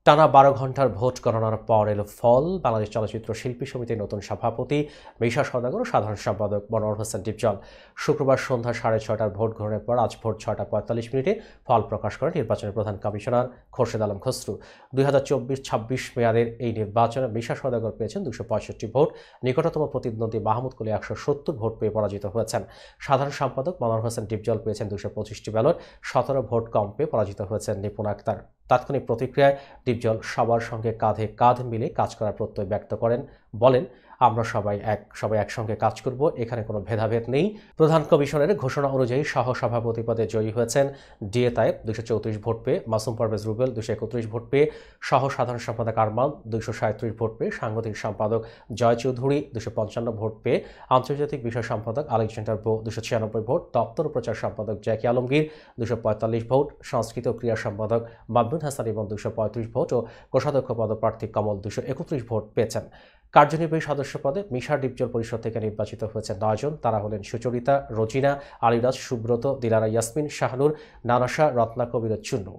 টানা ১২ ঘণ্টার ভোট গণনার পর এলো ফল। বাংলাদেশ চলচ্চিত্র শিল্পী সমিতির নতুন সভাপতি মিশা সওদাগর ও সাধারণ সম্পাদক মনোয়ার হোসেন ডিপজল শুক্রবার সন্ধ্যা ৬:৩০টার ভোট গ্রহণের পর আজ ভোর ৬টা ৪৫ মিনিটে ফল প্রকাশ করেন নির্বাচনের প্রধান কমিশনার খোরশেদ আলম খসরু। ২০২৪-২৬ মেয়াদের এই নির্বাচনে মিশা সওদাগর পেয়েছেন ২৬৫ ভোট, নিকটতম প্রতিদ্বন্দ্বী মাহমুদ কলি ১৭০ ভোট পেয়ে পরাজিত হয়েছেন। সাধারণ সম্পাদক মনোয়ার হোসেন ডিপজল পেয়েছেন ২২৫টি ব্যালট, ১৭ ভোট কম পেয়ে পরাজিত হয়েছেন নিপুণ আক্তার। তাৎক্ষণিক প্রতিক্রিয়ায় ডিপজল সবার সঙ্গে কাঁধে কাঁধ মিলে কাজ করার প্রত্যয় ব্যক্ত করেন, বলেন, আমরা সবাই একসঙ্গে কাজ করব, এখানে কোনো ভেদাভেদ নেই। প্রধান কমিশনের ঘোষণা অনুযায়ী সহসভাপতি পদে জয়ী হয়েছেন ডিএ তায়েব ২৩৪ ভোট পেয়ে, মাসুম পারভেজ রুবেল ২৩১ ভোট পেয়ে, সহ সাধারণ সম্পাদক আরমান ২৩৭ ভোট পেয়ে, সাংগঠনিক সম্পাদক জয় চৌধুরী ২৫৫ ভোট পেয়ে, আন্তর্জাতিক বিষয় সম্পাদক আলেকজান্ডার বো ২৯৬ ভোট, দপ্তর প্রচার সম্পাদক জ্যাকি আলমগীর ২৪৫ ভোট, সংস্কৃত ও ক্রীড়া সম্পাদক মামনুন হাসান ইমন ২৩৫ ভোট ও কোষাধ্যক্ষ পদপ্রার্থী কমল ২৩১ ভোট পেয়েছেন। কার্যনির্বাহী সদস্য পদে মিশা ডিপজল পরিষদ থেকে নির্বাচিত হয়েছে ৯ জন। তারা হলেন সুচরিতা, রোজিনা, আলিরাজ, সুব্রত, দিলারা ইয়াসমিন, শাহনুর, নানাশা, রত্না কবির, চুন্নু।